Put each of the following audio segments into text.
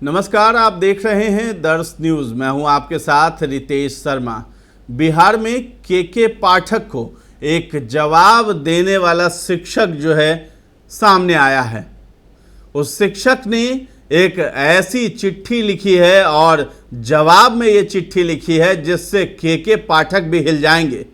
नमस्कार, आप देख रहे हैं दर्श न्यूज। मैं हूं आपके साथ रितेश शर्मा। बिहार में के पाठक को एक जवाब देने वाला शिक्षक जो है सामने आया है। उस शिक्षक ने एक ऐसी चिट्ठी लिखी है और जवाब में ये चिट्ठी लिखी है जिससे के पाठक भी हिल जाएंगे।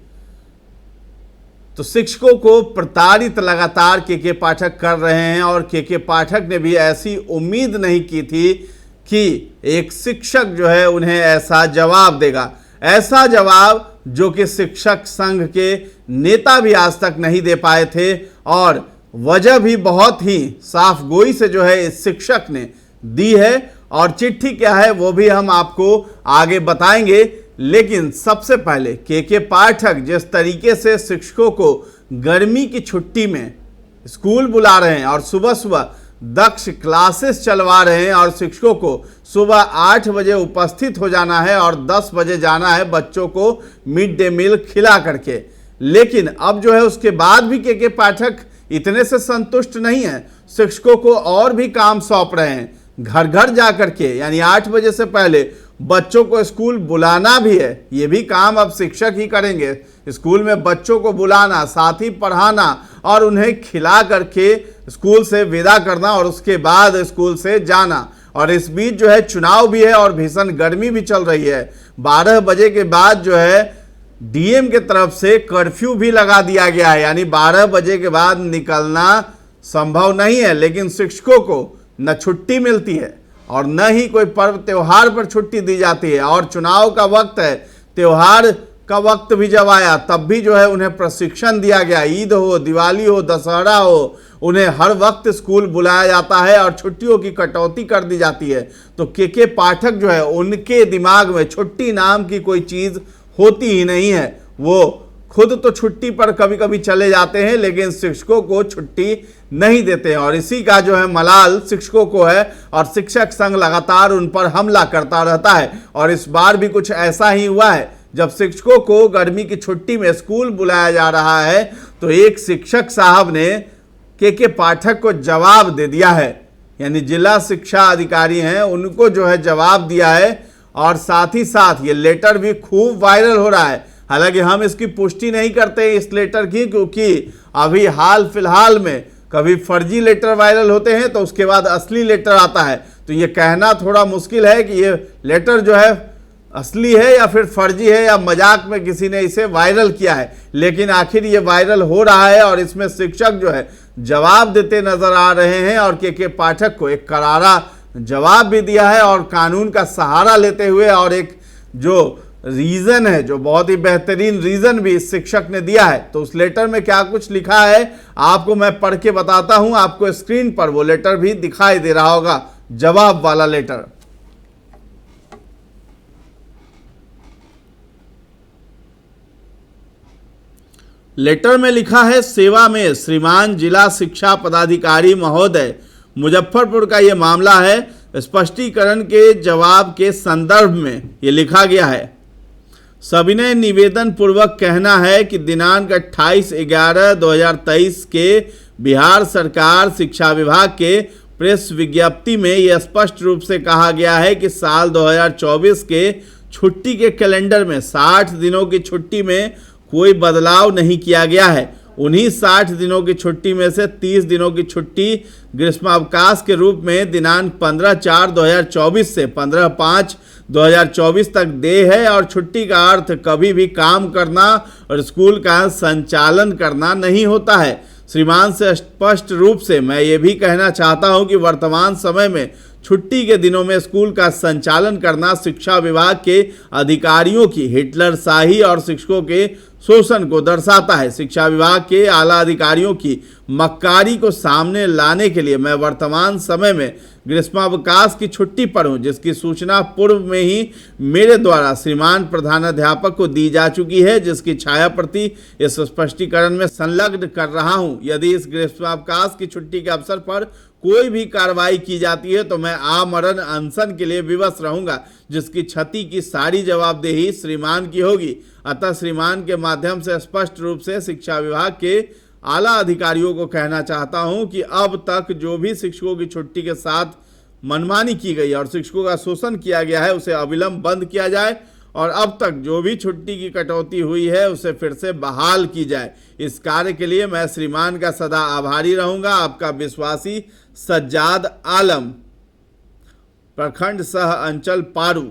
तो शिक्षकों को प्रताड़ित लगातार के पाठक कर रहे हैं और के पाठक ने भी ऐसी उम्मीद नहीं की थी कि एक शिक्षक जो है उन्हें ऐसा जवाब देगा। ऐसा जवाब जो कि शिक्षक संघ के नेता भी आज तक नहीं दे पाए थे और वजह भी बहुत ही साफ गोई से जो है इस शिक्षक ने दी है। और चिट्ठी क्या है वो भी हम आपको आगे बताएंगे। लेकिन सबसे पहले के पाठक जिस तरीके से शिक्षकों को गर्मी की छुट्टी में स्कूल बुला रहे हैं और सुबह सुबह दक्ष क्लासेस चलवा रहे हैं और शिक्षकों को सुबह 8 बजे उपस्थित हो जाना है और 10 बजे जाना है बच्चों को मिड डे मील खिला करके। लेकिन अब जो है उसके बाद भी के पाठक इतने से संतुष्ट नहीं है। शिक्षकों को और भी काम सौंप रहे हैं, घर घर जा करके, यानी 8 बजे से पहले बच्चों को स्कूल बुलाना भी है। ये भी काम अब शिक्षक ही करेंगे। स्कूल में बच्चों को बुलाना, साथ ही पढ़ाना और उन्हें खिला करके स्कूल से विदा करना और उसके बाद स्कूल से जाना। और इस बीच जो है चुनाव भी है और भीषण गर्मी भी चल रही है। 12 बजे के बाद जो है डीएम के तरफ से कर्फ्यू भी लगा दिया गया है, यानी 12 बजे के बाद निकलना संभव नहीं है। लेकिन शिक्षकों को न छुट्टी मिलती है और न ही कोई पर्व त्योहार पर छुट्टी दी जाती है। और चुनाव का वक्त है, त्योहार का वक्त भी जब आया तब भी जो है उन्हें प्रशिक्षण दिया गया। ईद हो, दिवाली हो, दशहरा हो, उन्हें हर वक्त स्कूल बुलाया जाता है और छुट्टियों की कटौती कर दी जाती है। तो के पाठक जो है उनके दिमाग में छुट्टी नाम की कोई चीज़ होती ही नहीं है। वो खुद तो छुट्टी पर कभी कभी चले जाते हैं लेकिन शिक्षकों को छुट्टी नहीं देते हैं। और इसी का जो है मलाल शिक्षकों को है और शिक्षक संघ लगातार उन पर हमला करता रहता है। और इस बार भी कुछ ऐसा ही हुआ है। जब शिक्षकों को गर्मी की छुट्टी में स्कूल बुलाया जा रहा है तो एक शिक्षक साहब ने के पाठक को जवाब दे दिया है, यानी जिला शिक्षा अधिकारी हैं उनको जो है जवाब दिया है। और साथ ही साथ ये लेटर भी खूब वायरल हो रहा है। हालांकि हम इसकी पुष्टि नहीं करते इस लेटर की, क्योंकि अभी हाल फिलहाल में कभी फर्जी लेटर वायरल होते हैं तो उसके बाद असली लेटर आता है। तो ये कहना थोड़ा मुश्किल है कि ये लेटर जो है असली है या फिर फर्जी है या मजाक में किसी ने इसे वायरल किया है। लेकिन आखिर ये वायरल हो रहा है और इसमें शिक्षक जो है जवाब देते नजर आ रहे हैं और के पाठक को एक करारा जवाब भी दिया है और कानून का सहारा लेते हुए। और एक जो रीज़न है, जो बहुत ही बेहतरीन रीज़न भी इस शिक्षक ने दिया है। तो उस लेटर में क्या कुछ लिखा है आपको मैं पढ़ के बताता हूं। आपको स्क्रीन पर वो लेटर भी दिखाई दे रहा होगा, जवाब वाला लेटर। लेटर में लिखा है, सेवा में श्रीमान जिला शिक्षा पदाधिकारी महोदय, मुजफ्फरपुर का ये मामला है। स्पष्टीकरण के जवाब के संदर्भ में ये लिखा गया है। सविनय निवेदन पूर्वक कहना है कि दिनांक 28/11/2023 के बिहार सरकार शिक्षा विभाग के प्रेस विज्ञप्ति में यह स्पष्ट रूप से कहा गया है कि साल 2024 के छुट्टी के कैलेंडर में 60 दिनों की छुट्टी में कोई बदलाव नहीं किया गया है। उन्हीं 60 दिनों की छुट्टी में से 30 दिनों की छुट्टी ग्रीष्मावकाश के रूप में दिनांक 15/4/2024 से 15/5/2024 तक दे है। और छुट्टी का अर्थ कभी भी काम करना और स्कूल का संचालन करना नहीं होता है। श्रीमान से स्पष्ट रूप से मैं ये भी कहना चाहता हूँ कि वर्तमान समय में छुट्टी के दिनों में स्कूल का संचालन करना शिक्षा विभाग के अधिकारियों की हिटलरशाही और शिक्षकों के शोषण को दर्शाता है। शिक्षा विभाग के आला अधिकारियों की मक्कारी को सामने लाने के लिए मैं वर्तमान समय में ग्रीष्मावकाश की छुट्टी पर हूं, जिसकी सूचना पूर्व में ही मेरे द्वारा श्रीमान प्रधानाध्यापक को दी जा चुकी है, जिसकी छाया प्रति इस स्पष्टीकरण में संलग्न कर रहा हूं। यदि इस ग्रीष्मावकाश की छुट्टी के अवसर पर कोई भी कार्रवाई की जाती है तो मैं आमरण अनशन के लिए विवश रहूंगा, जिसकी क्षति की सारी जवाबदेही श्रीमान की होगी। अतः श्रीमान के माध्यम से स्पष्ट रूप से शिक्षा विभाग के आला अधिकारियों को कहना चाहता हूं कि अब तक जो भी शिक्षकों की छुट्टी के साथ मनमानी की गई और शिक्षकों का शोषण किया गया है उसे अविलंब बंद किया जाए और अब तक जो भी छुट्टी की कटौती हुई है उसे फिर से बहाल की जाए। इस कार्य के लिए मैं श्रीमान का सदा आभारी रहूंगा। आपका विश्वासी सज्जाद आलम, प्रखंड सह अंचल पारू।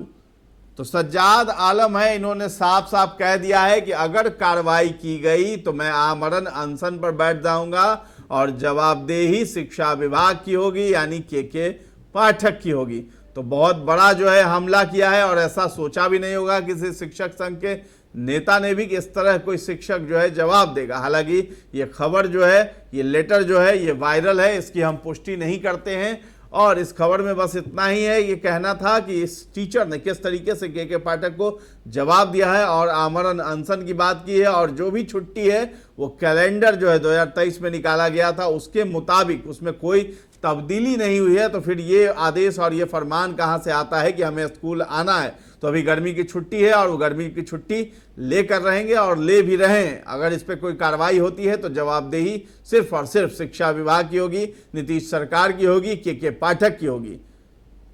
तो सज्जाद आलम है, इन्होंने साफ साफ कह दिया है कि अगर कार्रवाई की गई तो मैं आमरण अनशन पर बैठ जाऊंगा और जवाबदेही शिक्षा विभाग की होगी, यानी के पाठक की होगी। तो बहुत बड़ा जो है हमला किया है और ऐसा सोचा भी नहीं होगा किसी शिक्षक संघ के नेता ने भी कि इस तरह कोई शिक्षक जो है जवाब देगा। हालांकि ये खबर जो है, ये लेटर जो है, ये वायरल है, इसकी हम पुष्टि नहीं करते हैं और इस खबर में बस इतना ही है, ये कहना था कि इस टीचर ने किस तरीके से के पाठक को जवाब दिया है और आमरण अनशन की बात की है और जो भी छुट्टी है वो कैलेंडर जो है 2023 में निकाला गया था उसके मुताबिक उसमें कोई तब्दीली नहीं हुई है। तो फिर ये आदेश और ये फरमान कहाँ से आता है कि हमें स्कूल आना है? तो अभी गर्मी की छुट्टी है और वो गर्मी की छुट्टी लेकर रहेंगे और ले भी रहें। अगर इस पर कोई कार्रवाई होती है तो जवाबदेही सिर्फ और सिर्फ शिक्षा विभाग की होगी, नीतीश सरकार की होगी, के पाठक की होगी।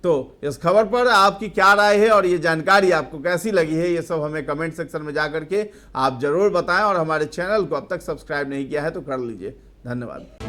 तो इस खबर पर आपकी क्या राय है और ये जानकारी आपको कैसी लगी है, ये सब हमें कमेंट सेक्शन में जा करके आप जरूर बताएं और हमारे चैनल को अब तक सब्सक्राइब नहीं किया है तो कर लीजिए। धन्यवाद।